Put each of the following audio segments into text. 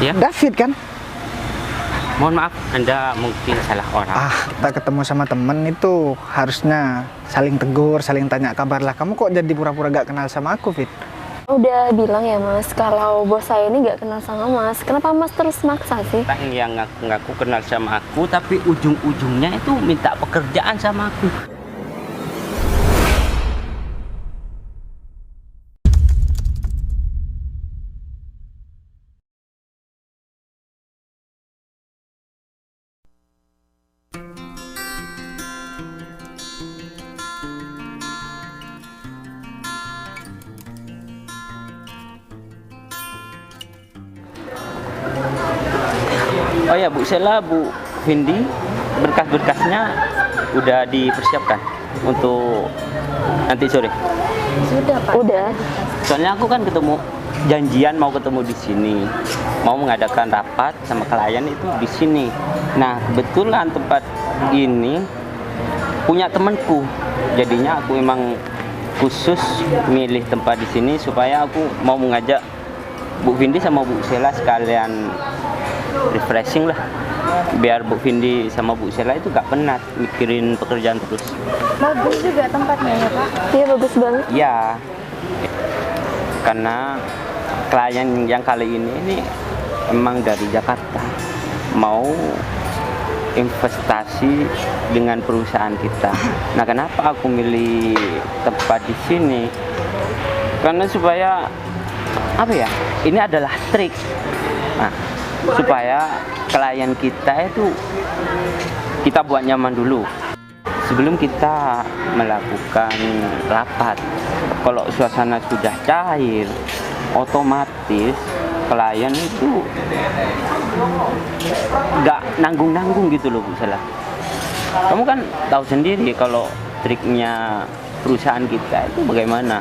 Ya. David kan? Mohon maaf, Anda mungkin salah orang. Kita ketemu sama temen itu harusnya saling tegur, saling tanya kabar lah. Kamu kok jadi pura-pura gak kenal sama aku, Fit? Udah bilang ya Mas, kalau bos saya ini nggak kenal sama Mas. Kenapa Mas terus maksa sih? Orang yang ngaku-ngaku kenal sama aku, tapi ujung-ujungnya itu minta pekerjaan sama aku. Oh ya, Bu Sela, Bu Vindi, berkas-berkasnya udah dipersiapkan untuk nanti sore. Sudah Pak. Udah. Soalnya aku kan janjian mau ketemu di sini, mau mengadakan rapat sama klien itu di sini. Nah, kebetulan tempat ini punya temanku, jadinya aku emang khusus milih tempat di sini supaya aku mau mengajak Bu Vindi sama Bu Sela sekalian refreshing lah, biar Bu Vindi sama Bu Sela itu gak penat mikirin pekerjaan terus. Bagus juga tempatnya ya Pak. Iya bagus banget. Ya, karena klien yang kali ini emang dari Jakarta, mau investasi dengan perusahaan kita. Nah, kenapa aku milih tempat di sini? Karena supaya apa ya? Ini adalah trik. Nah, supaya klien kita itu kita buat nyaman dulu sebelum kita melakukan rapat. Kalau suasana sudah cair, otomatis klien itu nggak nanggung-nanggung gitu loh, Bu Sela. Kamu kan tahu sendiri kalau triknya perusahaan kita itu bagaimana.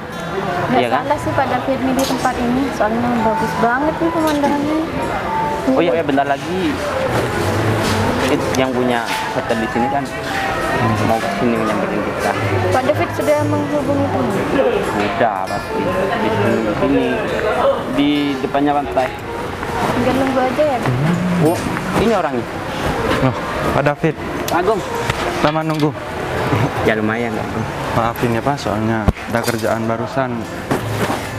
Nggak Ya kan? salah sih Pak David milih tempat ini, soalnya bagus banget nih pemandangannya. Oh iya, bentar lagi yang punya hotel di sini kan mau kesini menyamperin kita. Pak David sudah menghubungi teman. Udah pasti di sini di depannya pantai. Tinggal nunggu aja ya. Oh, ini orangnya. Loh, Pak David, Pak Agung. lama nunggu. Ya lumayan Pak Agung. Maafin ya Pak, soalnya ada kerjaan barusan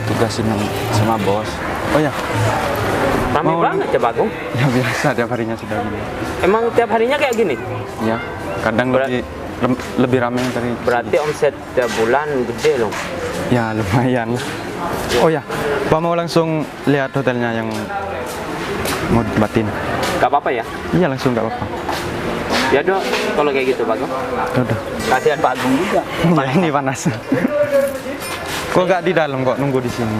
tugasin sama bos. Oh ya, Rame Mau- banget ya Pak Agung. ya biasa tiap harinya sudah gini. Emang tiap harinya kayak gini? Ya, kadang lebih ramai dari. Berarti omset tiap bulan gede loh. Ya lumayan. Oh ya, Pak mau langsung lihat hotelnya yang mau ditempatin? Gak apa-apa ya? Iya langsung nggak apa-apa. Ya dong, kalau kayak gitu Pak Agung. Udah. Kasihan Pak Agung juga. Ya ini panas. Kok nggak di dalam kok nunggu di sini?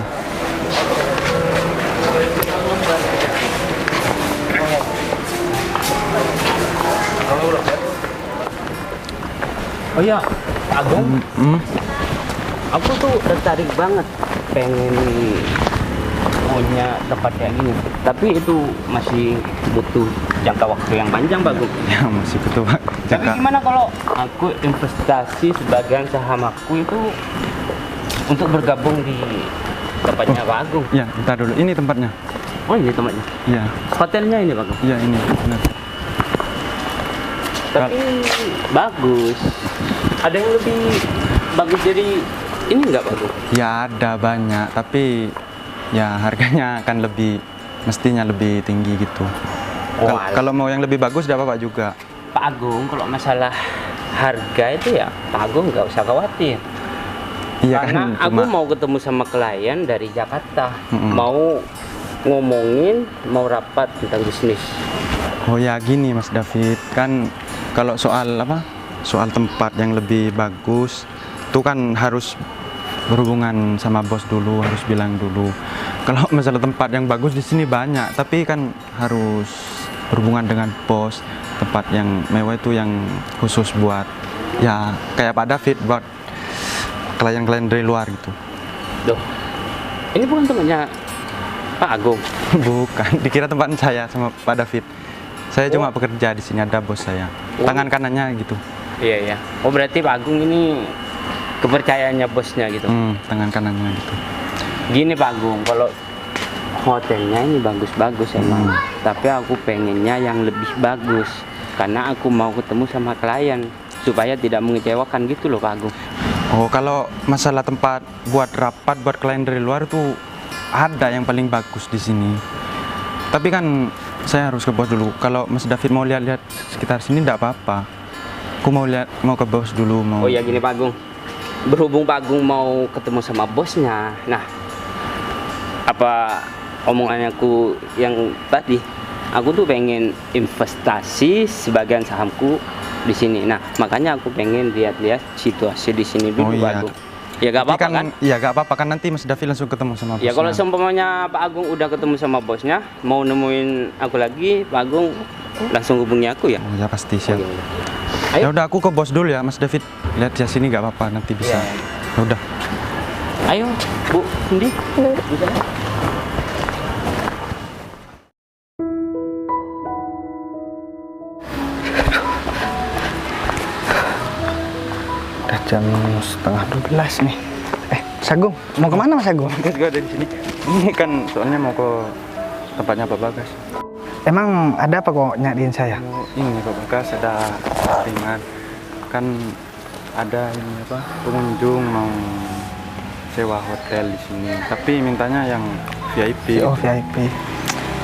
Oh iya, Pak Agung. Hmm? Aku tuh tertarik banget pengen punya tempat kayak gini. Tapi itu masih butuh jangka waktu yang panjang, Pak Agung. Ya masih betul Pak. Tapi gimana kalau aku investasi sebagian saham aku itu untuk bergabung di tempatnya Pak Agung? Ya, bentar dulu. Ini tempatnya. Oh ini tempatnya. Iya, Hotelnya ini Pak Agung. iya ini. Benar. Tapi bagus. Ada yang lebih bagus dari ini nggak Pak Agung? Ya ada banyak, tapi ya harganya akan mestinya lebih tinggi gitu. Wah. Kalau mau yang lebih bagus tidak apa-apa juga. Pak Agung, kalau masalah harga itu ya Pak Agung nggak usah khawatir. Iya Karena kan, aku mau ketemu sama klien dari Jakarta, mau ngomongin, mau rapat tentang bisnis. Oh ya gini Mas David, kan kalau soal soal tempat yang lebih bagus, itu kan harus berhubungan sama bos dulu, harus bilang dulu. Kalau masalah tempat yang bagus di sini banyak, tapi kan harus berhubungan dengan bos. Tempat yang mewah itu yang khusus buat ya kayak Pak David, buat klien-klien dari luar gitu. Loh, ini bukan tempatnya Pak Agung. Bukan, dikira tempat saya sama Pak David. Saya cuma pekerja di sini, ada bos saya. Tangan kanannya gitu. Iya iya. Oh berarti Pak Agung ini kepercayaannya bosnya gitu. Tangan kanannya gitu. Gini Pak Agung, kalau hotelnya ini bagus-bagus emang, tapi aku pengennya yang lebih bagus karena aku mau ketemu sama klien supaya tidak mengecewakan gitu loh Pak Agung. Oh, kalau masalah tempat buat rapat buat klien dari luar tuh ada yang paling bagus di sini. Tapi kan saya harus ke bos dulu. Kalau Mas David mau lihat-lihat sekitar sini enggak apa-apa. Aku mau ke bos dulu mau. Oh ya gini Pak Agung, berhubung Pak Agung mau ketemu sama bosnya, nah apa omongannya aku yang tadi, aku tuh pengen investasi sebagian sahamku di sini. Nah makanya aku pengen lihat-lihat situasi di sini dulu Pak Agung. Ya gak apa-apa kan? Iya gak apa-apa kan, nanti Mas David langsung ketemu sama bosnya. Ya kalau seumpamanya Pak Agung udah ketemu sama bosnya, mau nemuin aku lagi, Pak Agung langsung hubungi aku ya. Oh ya pasti siap. Ayo. Ya udah aku ke bos dulu ya Mas David. Lihat di sini gak apa-apa, nanti bisa. Ya udah. Ayo Bu Indi. Udah jam 11:30 nih. Mas Agung, mau kemana Mas Agung? Gue dari sini. Ini kan soalnya mau ke tempatnya Pak Bagas. Emang ada apa kok nyariin saya? Ini Pak Bagas ada ringan. Kan ada ini apa pengunjung mau sewa hotel di sini. Tapi mintanya yang VIP. Oh VIP.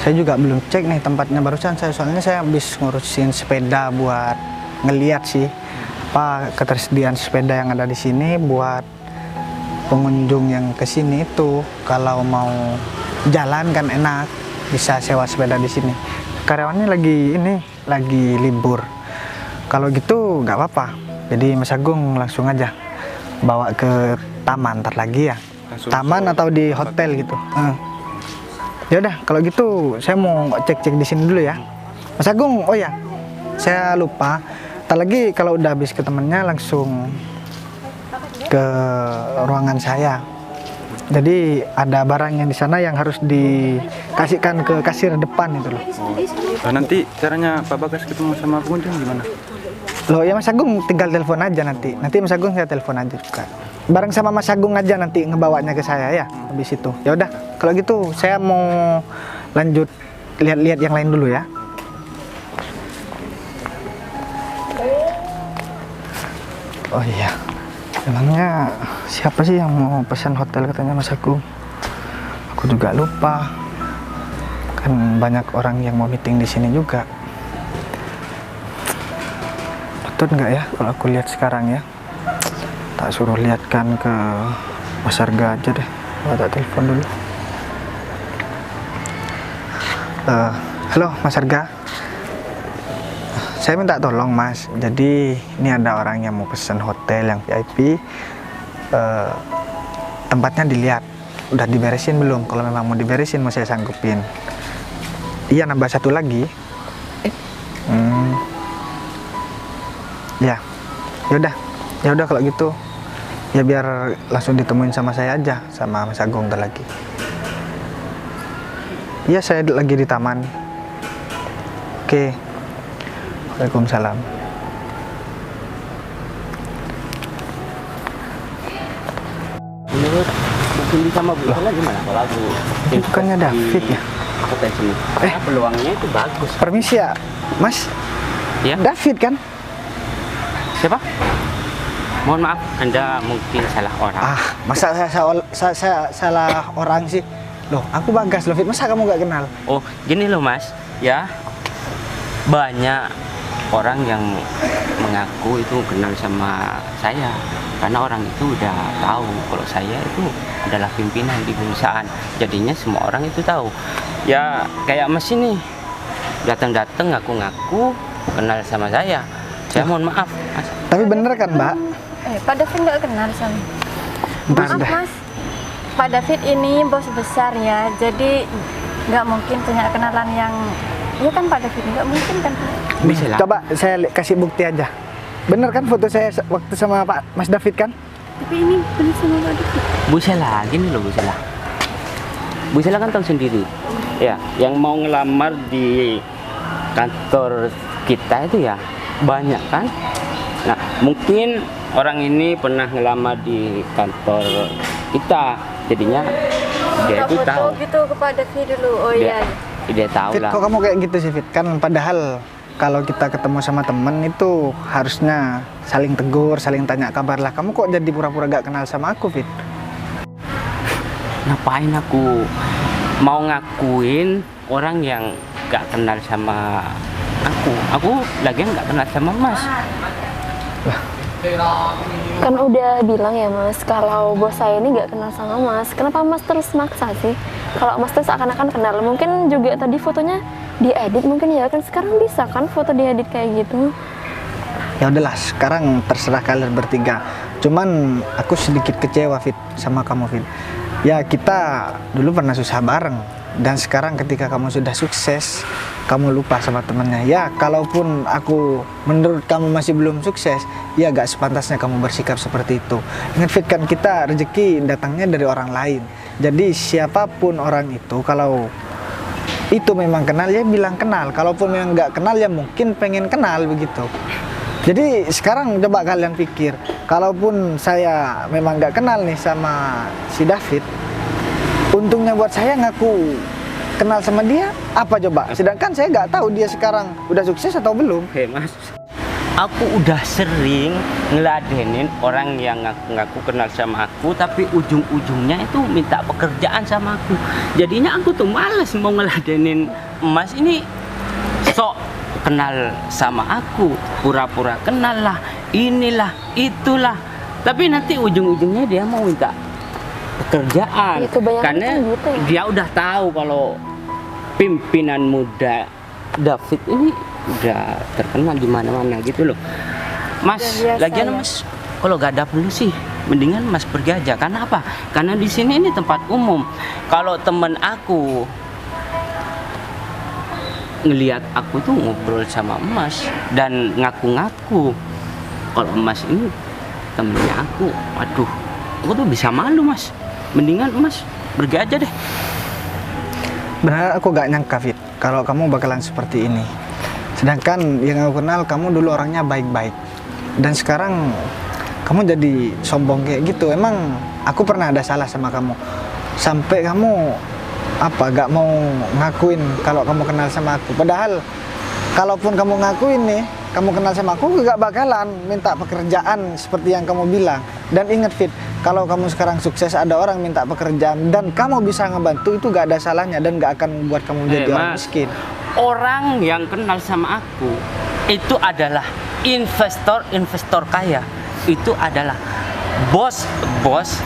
Saya juga belum cek nih tempatnya barusan soalnya saya habis ngurusin sepeda buat ngeliat sih apa ketersediaan sepeda yang ada di sini buat pengunjung yang kesini itu kalau mau jalan kan enak bisa sewa sepeda di sini. Karyawannya lagi libur. Kalau gitu nggak apa-apa. Jadi Mas Agung langsung aja bawa ke taman ntar lagi ya. Langsung Taman atau di hotel gitu. Ya udah kalau gitu saya mau cek-cek di sini dulu ya. Mas Agung, oh ya. Saya lupa. Ntar lagi kalau udah habis ke temennya langsung ke ruangan saya. Jadi ada barang yang di sana yang harus dikasihkan ke kasir depan itu loh. Oh. Nanti caranya Pak Bagas ketemu sama pengunjung gimana? Loh ya Mas Agung tinggal telepon aja nanti. Nanti Mas Agung saya telepon aja juga. Bareng sama Mas Agung aja nanti ngebawanya ke saya ya habis itu. Ya udah kalau gitu saya mau lanjut lihat-lihat yang lain dulu ya. Oh iya. Emangnya siapa sih yang mau pesan hotel katanya Mas Agung? Aku juga lupa. Kan banyak orang yang mau meeting di sini juga. Betul nggak ya kalau aku lihat sekarang ya? Tak suruh lihatkan ke Mas Arga aja deh. Tak telepon dulu. Halo Mas Arga. Saya minta tolong Mas. Jadi ini ada orang yang mau pesan hotel yang VIP. Tempatnya dilihat. Udah diberesin belum? Kalau memang mau diberesin mau saya sanggupin. Iya nambah satu lagi. Ya. Ya udah kalau gitu. Ya biar langsung ditemuin sama saya aja sama Mas Agung ntar lagi. Iya saya lagi di taman. Oke. Waalaikumsalam. Menurut Bu Cindy sama Bu Ella gimana kalau aku Bukannya David ya? hotel sini? Peluangnya itu bagus. Permisi ya, Mas. Ya. David kan? Siapa? Mohon maaf, Anda mungkin salah orang. Masa saya salah orang sih? Loh, aku Bagas loh, Fit. Masa kamu gak kenal? Oh, gini loh Mas, ya banyak orang yang mengaku itu kenal sama saya karena orang itu udah tahu kalau saya itu adalah pimpinan di perusahaan. Jadinya semua orang itu tahu. Ya kayak Mas ini datang-datang ngaku-ngaku kenal sama saya. Saya mohon maaf, Mas. Tapi bener kan, Mbak? Pak David nggak kenal sama. Ntar Maaf deh. Mas, Pak David ini bos besar ya, jadi nggak mungkin punya kenalan yang, ya kan Pak David nggak mungkin kan. Bisa lah. Coba saya kasih bukti aja. Bener kan foto saya waktu sama Pak Mas David kan? Tapi ini benar sama Pak David. Bu Sela, gini loh Bu Sela. Bu Sela kan tahu sendiri. Ya, yang mau ngelamar di kantor kita itu ya banyak kan. Nah, mungkin orang ini pernah ngelamar di kantor kita. Jadinya Dia itu foto tahu. gitu kepada Fit dulu. Oh Dia, iya. dia tahu Fit, lah. kok kamu kayak gitu sih Fit? Kan padahal kalau kita ketemu sama temen itu harusnya saling tegur, saling tanya kabar lah. Kamu kok jadi pura-pura gak kenal sama aku Fit? Ngapain aku mau ngakuin orang yang gak kenal sama aku? Aku lagian gak kenal sama Mas. Kan udah bilang ya Mas, kalau bos saya ini nggak kenal sama Mas. Kenapa Mas terus maksa sih? Kalau Mas terus seakan-akan kenal, mungkin juga tadi fotonya diedit mungkin ya kan sekarang bisa kan foto diedit kayak gitu. Ya udahlah, sekarang terserah kalian bertiga. Cuman aku sedikit kecewa Fit sama kamu Fit. Ya kita dulu pernah susah bareng, dan sekarang ketika kamu sudah sukses, kamu lupa sama temennya. Ya kalaupun aku menurut kamu masih belum sukses, ya gak sepantasnya kamu bersikap seperti itu. Ingat Fit, kan kita rezeki datangnya dari orang lain. Jadi siapapun orang itu, kalau itu memang kenal ya bilang kenal. Kalaupun memang gak kenal ya mungkin pengen kenal begitu. Jadi sekarang coba kalian pikir, kalaupun saya memang gak kenal nih sama si David, untungnya buat saya ngaku kenal sama dia apa coba? Sedangkan saya nggak tahu dia sekarang udah sukses atau belum. Hei Mas, aku udah sering ngeladenin orang yang ngaku-ngaku kenal sama aku, tapi ujung-ujungnya itu minta pekerjaan sama aku. Jadinya aku tuh males mau ngeladenin Mas ini sok kenal sama aku, pura-pura kenal lah, inilah, itulah. Tapi nanti ujung-ujungnya dia mau minta pekerjaan, Ya, kebanyakan karena kan gitu ya. dia udah tahu kalau pimpinan muda David ini udah terkenal di mana-mana gitu loh. Mas, Udah biasa lagian ya. Mas kalau gak ada perlu sih mendingan Mas pergi aja. Karena apa? Karena di sini ini tempat umum. Kalau temen aku ngelihat aku tuh ngobrol sama Mas dan ngaku-ngaku kalau Mas ini temennya aku, waduh, aku tuh bisa malu Mas. Mendingan Mas pergi aja deh. Benar, aku gak nyangka Fit kalau kamu bakalan seperti ini. Sedangkan yang aku kenal kamu dulu orangnya baik-baik, dan sekarang kamu jadi sombong kayak gitu. Emang aku pernah ada salah sama kamu sampai kamu gak mau ngakuin kalau kamu kenal sama aku? Padahal kalaupun kamu ngakuin nih kamu kenal sama aku, gak bakalan minta pekerjaan seperti yang kamu bilang. Dan ingat Fit, kalau kamu sekarang sukses, ada orang minta pekerjaan dan kamu bisa ngebantu, itu gak ada salahnya dan gak akan membuat kamu menjadi orang Mas, miskin. orang yang kenal sama aku itu adalah investor kaya. Itu adalah bos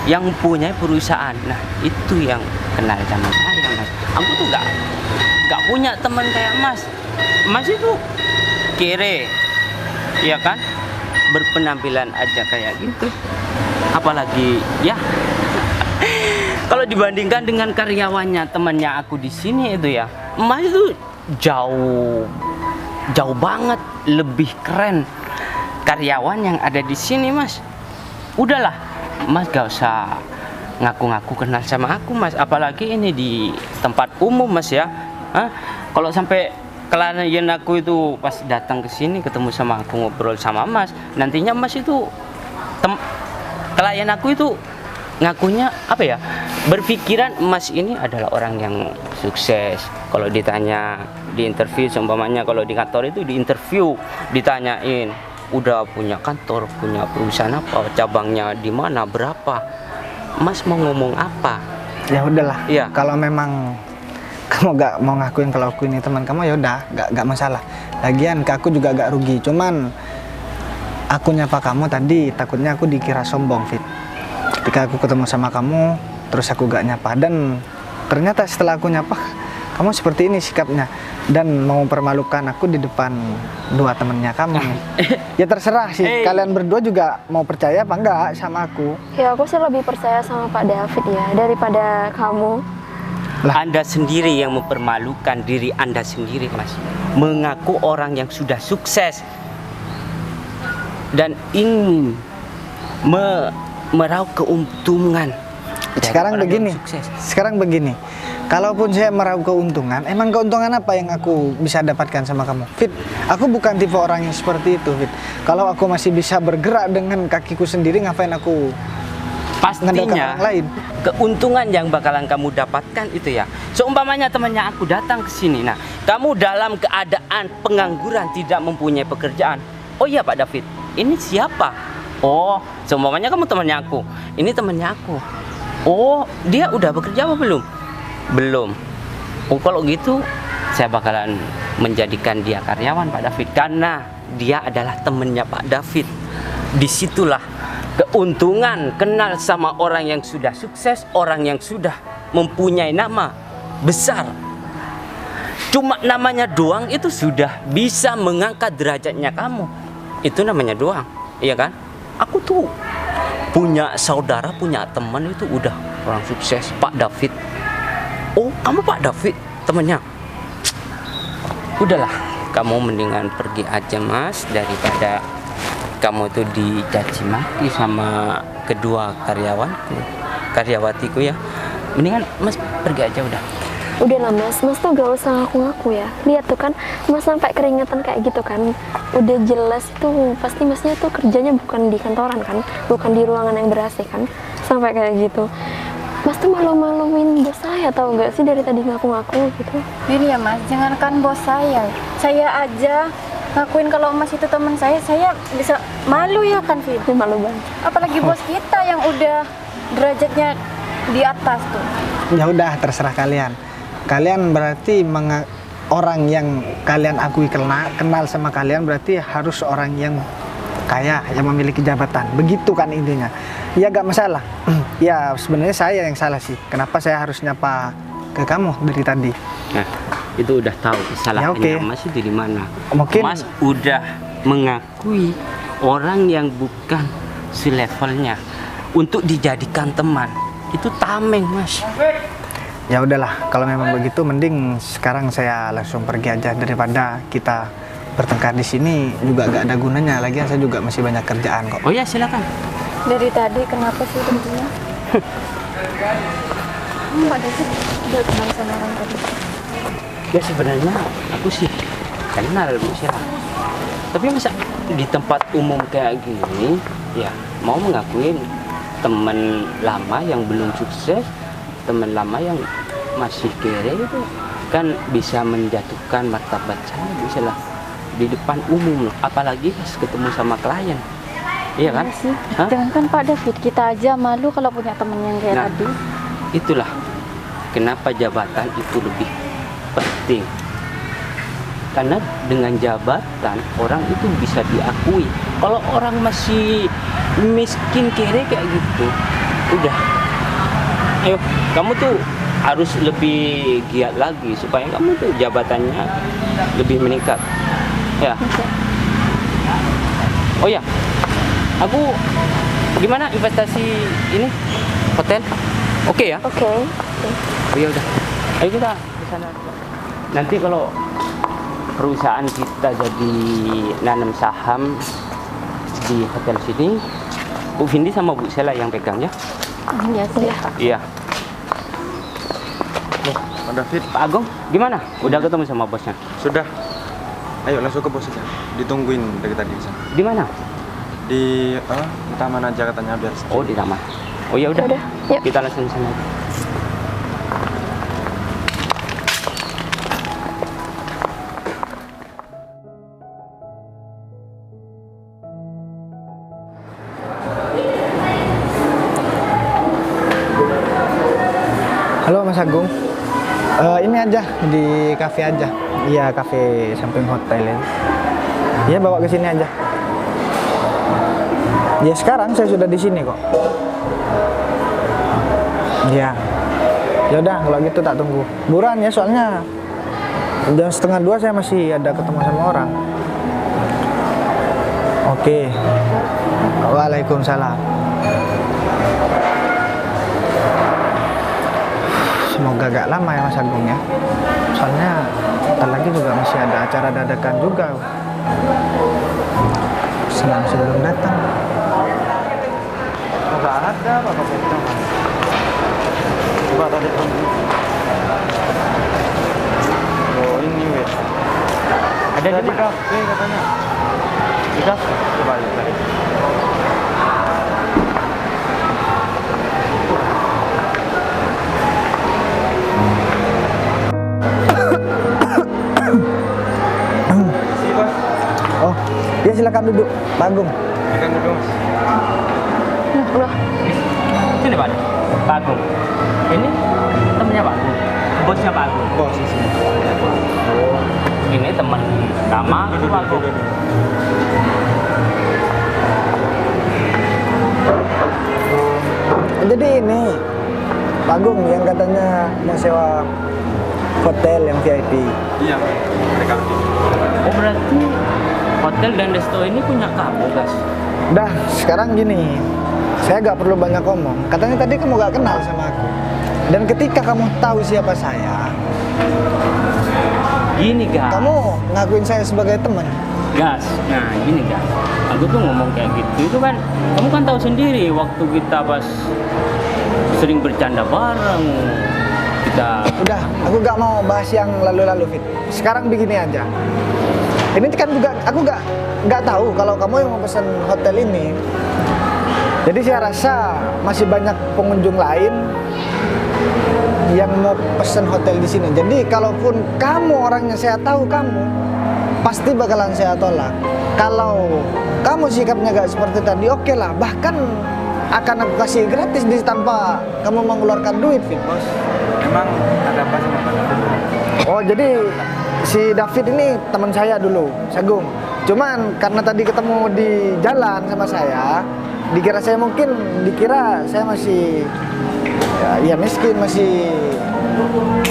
yang punya perusahaan. Nah, itu yang kenal sama saya, Mas. Aku tuh gak punya teman kayak Mas. Mas itu kere, ya kan? Berpenampilan aja kayak gitu. Apalagi ya kalau dibandingkan dengan karyawannya temannya aku di sini itu ya, Mas itu jauh banget lebih keren karyawan yang ada di sini, Mas. Udahlah, Mas gak usah ngaku-ngaku kenal sama aku, Mas. Apalagi ini di tempat umum, Mas ya. Hah? Kalau sampai klien aku itu pas datang ke sini ketemu sama aku ngobrol sama Mas, nantinya Mas itu klien aku itu ngakunya apa ya? Berpikiran Mas ini adalah orang yang sukses. Kalau ditanya di interview, seumpamanya kalau di kantor itu di interview ditanyain, udah punya kantor, punya perusahaan apa, cabangnya di mana, berapa, Mas mau ngomong apa? Ya udahlah, Iya. kalau memang kamu gak mau ngakuin kalau aku ini teman kamu, ya udah, gak masalah. Lagian ke aku juga gak rugi. Cuman aku nyapa kamu tadi takutnya aku dikira sombong, Fit. Ketika aku ketemu sama kamu, terus aku gak nyapa, dan ternyata setelah aku nyapa kamu seperti ini sikapnya dan mau mempermalukan aku di depan dua temennya kamu. Ya terserah sih, kalian berdua juga mau percaya apa enggak sama aku. Ya aku sih lebih percaya sama Pak David ya daripada kamu. Anda sendiri yang mempermalukan diri Anda sendiri, Mas. Mengaku orang yang sudah sukses dan ingin meraup keuntungan. dari Sekarang orang yang begini, sukses. sekarang begini. Kalaupun saya meraup keuntungan, emang keuntungan apa yang aku bisa dapatkan sama kamu? Fit, aku bukan tipe orang yang seperti itu, Fit. Kalau aku masih bisa bergerak dengan kakiku sendiri, ngapain aku pastinya orang lain. keuntungan yang bakalan kamu dapatkan itu ya. Seumpamanya temannya aku datang ke sini. Nah, kamu dalam keadaan pengangguran, tidak mempunyai pekerjaan. Oh iya Pak David, ini siapa? Oh, seumpamanya kamu temannya aku. Ini temannya aku. Oh, dia udah bekerja apa belum? Belum. Oh, kalau gitu saya bakalan menjadikan dia karyawan Pak David karena dia adalah temannya Pak David. Disitulah keuntungan kenal sama orang yang sudah sukses, orang yang sudah mempunyai nama besar. Cuma namanya doang itu sudah bisa mengangkat derajatnya kamu. Itu namanya doang, iya kan? Aku tuh punya saudara, punya teman itu udah orang sukses, Pak David. Oh, kamu Pak David, temannya. Udahlah, kamu mendingan pergi aja Mas daripada kamu tuh dicaci maki sama kedua karyawatiku ya. Mendingan Mas pergi aja udah. Udahlah Mas tuh gak usah ngaku-ngaku ya. Lihat tuh kan, Mas sampai keringetan kayak gitu kan. Udah jelas itu pasti Masnya tuh kerjanya bukan di kantoran kan, bukan di ruangan yang ber-AC kan. Sampai kayak gitu. Mas tuh malu-maluin bos saya, tahu nggak sih dari tadi ngaku-ngaku gitu. Ini ya Mas, jangankan bos saya aja ngakuin kalau Mas itu teman saya bisa malu ya kan Fit? Ini malu banget. Apalagi bos kita yang udah derajatnya di atas tuh. Ya udah, terserah kalian. Kalian berarti orang yang kalian akui kenal sama kalian berarti harus orang yang kaya, yang memiliki jabatan. Begitu kan intinya. Ya gak masalah. Ya sebenarnya saya yang salah sih. Kenapa saya harus nyapa ke kamu dari tadi? Nah, itu udah tahu kesalahannya Ya, oke. Mas itu di mana. Mungkin Mas udah mengakui orang yang bukan selevelnya untuk dijadikan teman. Itu tameng Mas. ya udahlah, kalau memang begitu mending sekarang saya langsung pergi aja daripada kita bertengkar di sini juga gak ada gunanya. Lagian saya juga masih banyak kerjaan kok. Oh ya silakan. Dari tadi kenapa sih tentunya? Pak David udah kenal sama orang tadi. Ya sebenarnya aku sih kenal Bu Sheila. Tapi masa di tempat umum kayak gini ya mau mengakuin teman lama yang belum sukses, teman lama yang masih kere itu kan bisa menjatuhkan martabat saya Bu Sheila di depan umum loh. Apalagi pas ketemu sama klien. Iya kan? Iya sih. Hah? Jangankan Pak David, kita aja malu kalau punya teman yang kayak Nah, tadi. itulah kenapa jabatan itu lebih penting. Karena dengan jabatan orang itu bisa diakui. Kalau orang masih miskin kere kayak gitu, udah. Ayo, kamu tuh harus lebih giat lagi supaya kamu tuh jabatannya lebih meningkat. Ya. Oh ya, aku gimana investasi ini hotel? Oke ya? Oke. Oh ya udah. Ayo kita ke sana. Nanti kalau perusahaan kita jadi nanam saham di hotel sini, Bu Vindi sama Bu Sheila yang pegang ya. Iya sih. Iya. Loh, Pak David, Pak Agung, gimana? Udah ketemu sama bosnya? sudah. Ayo langsung ke bos aja. Ditungguin dari tadi di sana. Di mana? Di taman aja katanya biar sepi. Oh, di taman. Oh ya udah. Udah, yuk. Kita langsung sana. Halo Mas Agung. Ini aja di kafe aja. Iya, kafe samping hotel ya. Iya, bawa ke sini aja. Ya sekarang saya sudah di sini kok. Iya. Ya udah kalau gitu tak tunggu. Buruan ya soalnya jam 1:30 saya masih ada ketemu sama orang. Oke. Waalaikumsalam. Semoga gak lama ya Mas Agung ya. Soalnya bentar lagi juga masih ada acara dadakan juga. Senang sebelum datang. Nggak ada Bapak Petra. Coba tadi oh ini wes. Ada di Di mana? kafe katanya. Di kafe. Coba lihat tadi. silakan duduk, Pak Agung. Silakan duduk Mas. Nah, udah. Sini Pak. Pak Agung. Ini temennya Pak Agung. Bosnya Pak Agung. Bos di sini. Oh, ini teman lama gitu Pak Agung. Jadi ini Pak Agung yang katanya mau sewa hotel yang VIP. Iya, mereka Oh berarti hotel dan resto ini punya kamu guys? Dah, sekarang gini, saya gak perlu banyak ngomong. Katanya tadi kamu gak kenal sama aku. Dan ketika kamu tahu siapa saya, Gini gas. kamu ngakuin saya sebagai teman. Gas. Nah gini gas. Aku tuh ngomong kayak gitu itu kan, kamu kan tahu sendiri waktu kita pas sering bercanda bareng, kita Udah, aku gak mau bahas yang lalu-lalu, Fit. Sekarang begini aja. Ini kan juga aku gak tahu kalau kamu yang mau pesan hotel ini. Jadi saya rasa masih banyak pengunjung lain yang mau pesan hotel di sini. Jadi kalaupun kamu orangnya saya tahu kamu, pasti bakalan saya tolak. Kalau kamu sikapnya gak seperti tadi, oke lah. Bahkan akan aku kasih gratis tanpa kamu mengeluarkan duit, Fit. Bos, emang ada apa sama Pak David? Oh, jadi si David ini teman saya dulu, Sagung. Cuman karena tadi ketemu di jalan sama saya, dikira saya masih ya miskin, masih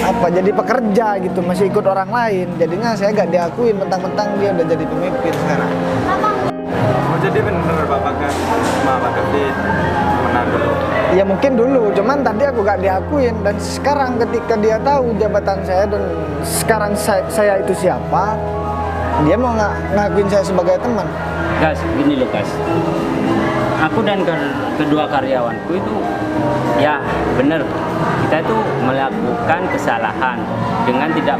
apa jadi pekerja gitu, masih ikut orang lain. Jadinya saya gak diakuin, mentang-mentang dia udah jadi pemimpin sekarang. Oh jadi bener Bapak kan sama Pak David menang dulu. Ya mungkin dulu, cuman tadi aku gak diakuin. Dan sekarang ketika dia tahu jabatan saya dan sekarang saya itu siapa, dia mau ngakuin saya sebagai teman. gas. Gini loh gas. Aku dan kedua karyawanku itu ya bener, kita itu melakukan kesalahan dengan tidak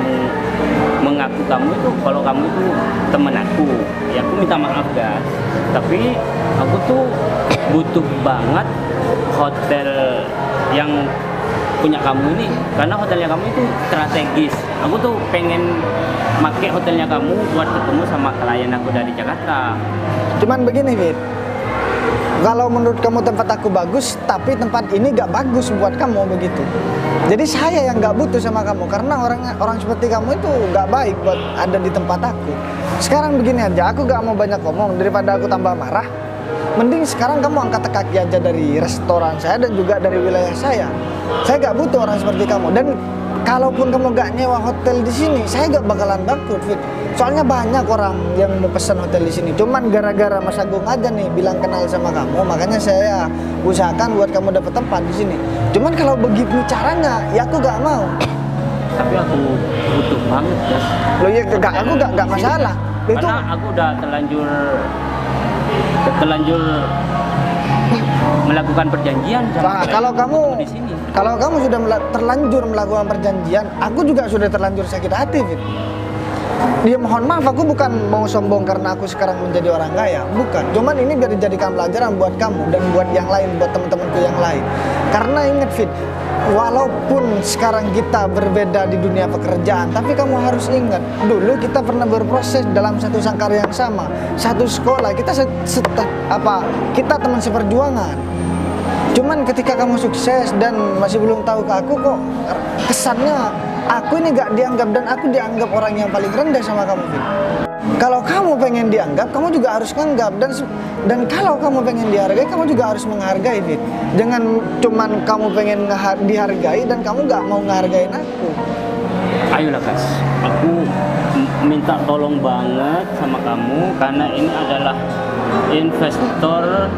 mengaku kamu itu kalau kamu itu temen aku. Ya aku minta maaf gas, tapi aku tuh butuh banget hotel yang punya kamu ini, karena hotelnya kamu itu strategis. Aku tuh pengen pakai hotelnya kamu buat ketemu sama klien aku dari Jakarta. Cuman begini, Fit. Kalau menurut kamu tempat aku bagus, tapi tempat ini gak bagus buat kamu begitu. Jadi saya yang gak butuh sama kamu, karena orang seperti kamu itu gak baik buat ada di tempat aku. Sekarang begini aja, aku gak mau banyak ngomong daripada aku tambah marah. Mending sekarang kamu angkat kaki aja dari restoran saya dan juga dari wilayah saya. Saya gak butuh orang seperti kamu. Dan kalaupun kamu gak nyewa hotel di sini, saya gak bakalan bangkrut, Fit. Soalnya banyak orang yang mau pesan hotel di sini. Cuman gara-gara Mas Agung aja nih bilang kenal sama kamu, makanya saya usahakan buat kamu dapat tempat di sini. Cuman kalau begitu caranya, ya aku gak mau. Tapi aku butuh banget guys. Loh ya, aku gak masalah. Itu Karena aku udah terlanjur melakukan perjanjian Nah, di sini. kalau kamu sudah terlanjur melakukan perjanjian, aku juga sudah terlanjur sakit hati, Fit. Dia mohon maaf, aku bukan mau sombong karena aku sekarang menjadi orang kaya, bukan. Cuman ini biar dijadikan pelajaran buat kamu dan buat yang lain, buat teman-temanku yang lain. Karena ingat, Fit, walaupun sekarang kita berbeda di dunia pekerjaan, tapi kamu harus ingat, dulu kita pernah berproses dalam satu sangkar yang sama, satu sekolah, kita kita teman seperjuangan. Cuman ketika kamu sukses dan masih belum tahu ke aku, kok kesannya aku ini gak dianggap dan aku dianggap orang yang paling rendah sama kamu, Fit. Kalau kamu pengen dianggap, kamu juga harus nganggap, dan kalau kamu pengen dihargai, kamu juga harus menghargai, Fit. Jangan cuman kamu pengen dihargai dan kamu gak mau ngehargain aku. Ayolah guys, aku minta tolong banget sama kamu karena ini adalah investor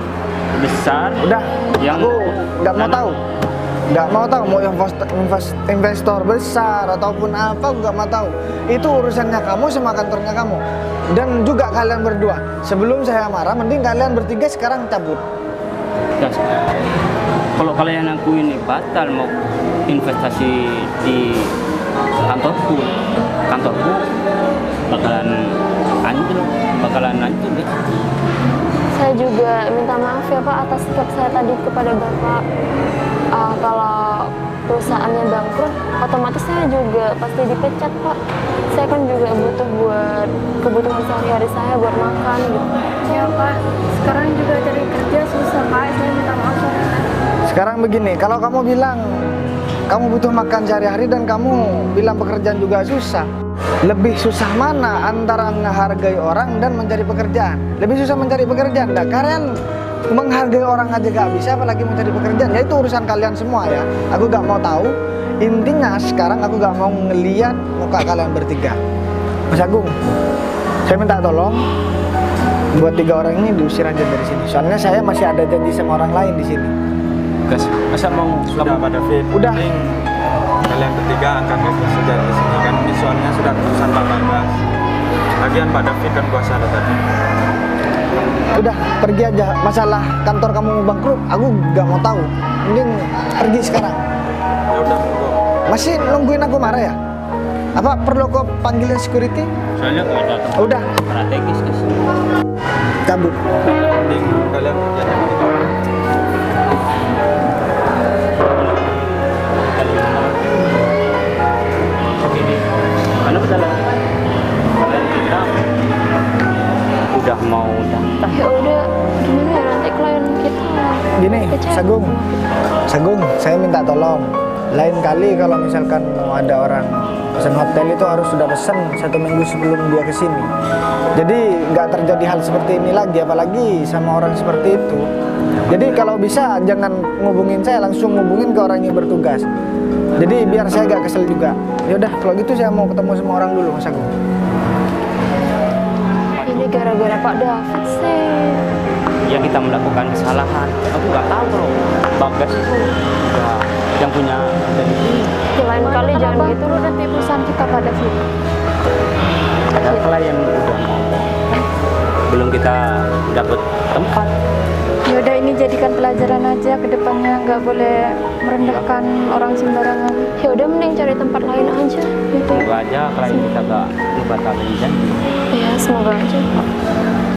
besar. Udah, yang aku gak mau tahu. Gak mau tahu mau investor besar ataupun apa, aku gak mau tahu. Itu urusannya kamu sama kantornya kamu. Dan juga kalian berdua. Sebelum saya marah, mending kalian bertiga sekarang cabut. Guys, kalau kalian aku ini batal mau investasi di kantorku bakalan hancur deh. Saya juga minta maaf ya Pak atas sikap saya tadi kepada Bapak. Kalau perusahaannya bangkrut, otomatis saya juga pasti dipecat Pak. Saya kan juga butuh buat kebutuhan sehari-hari saya buat makan gitu. Ya Pak, sekarang juga cari kerja susah Pak, saya minta maaf soalnya. Sekarang begini, kalau kamu bilang kamu butuh makan sehari-hari dan kamu bilang pekerjaan juga susah, lebih susah mana antara menghargai orang dan mencari pekerjaan? Lebih susah mencari pekerjaan. Nah, kalian menghargai orang aja gak bisa, apalagi mencari pekerjaan. Ya itu urusan kalian semua ya. Aku gak mau tahu. Intinya sekarang aku gak mau ngeliat muka kalian bertiga. Mas Agung, saya minta tolong buat 3 orang ini diusir aja dari sini. Soalnya saya masih ada janji sama orang lain di sini. Masa mau Sudah Pak David. Udah. Mending kalian bertiga angkat kaki saja di sini kan. Ini soalnya sudah keputusan Pak Bagas. Lagian Pak David kan kuasa ada tadi. Udah, pergi aja. Masalah kantor kamu mau bangkrut, aku gak mau tahu. Mending pergi sekarang. Ya udah, monggo. Masih nungguin aku marah ya? Apa perlu kau panggilin security? soalnya nggak ada tempat Udah, strategis ke sini. cabut. Mending kalian kerja sama Begini, karena betul kalian kita udah mau daftar. Ya udah, gimana ya nanti klien kita Gini, kecewa. Sagung, saya minta tolong. Lain kali kalau misalkan mau ada orang pesan hotel itu harus sudah pesan 1 minggu sebelum dia kesini. Jadi nggak terjadi hal seperti ini lagi, apalagi sama orang seperti itu. Jadi kalau bisa jangan ngubungin saya, langsung ngubungin ke orang yang bertugas. Jadi biar saya gak kesel juga. Ya udah, kalau gitu saya mau ketemu sama orang dulu, Mas Agung. Ini gara-gara Pak David sih. Ya kita melakukan kesalahan. Aku nggak tahu kalau Bagas itu ya, yang punya dan Ya, lain kali jangan gitu. Dulu nanti perusahaan kita Pak David. ada klien udah mau belum kita dapat tempat. Ya udah, ini jadikan pelajaran aja ke depannya, nggak boleh merendahkan orang sembarangan. Ya udah, mending cari tempat lain aja. Semoga aja klien kita gak ngebatalin janji. Ya semoga aja.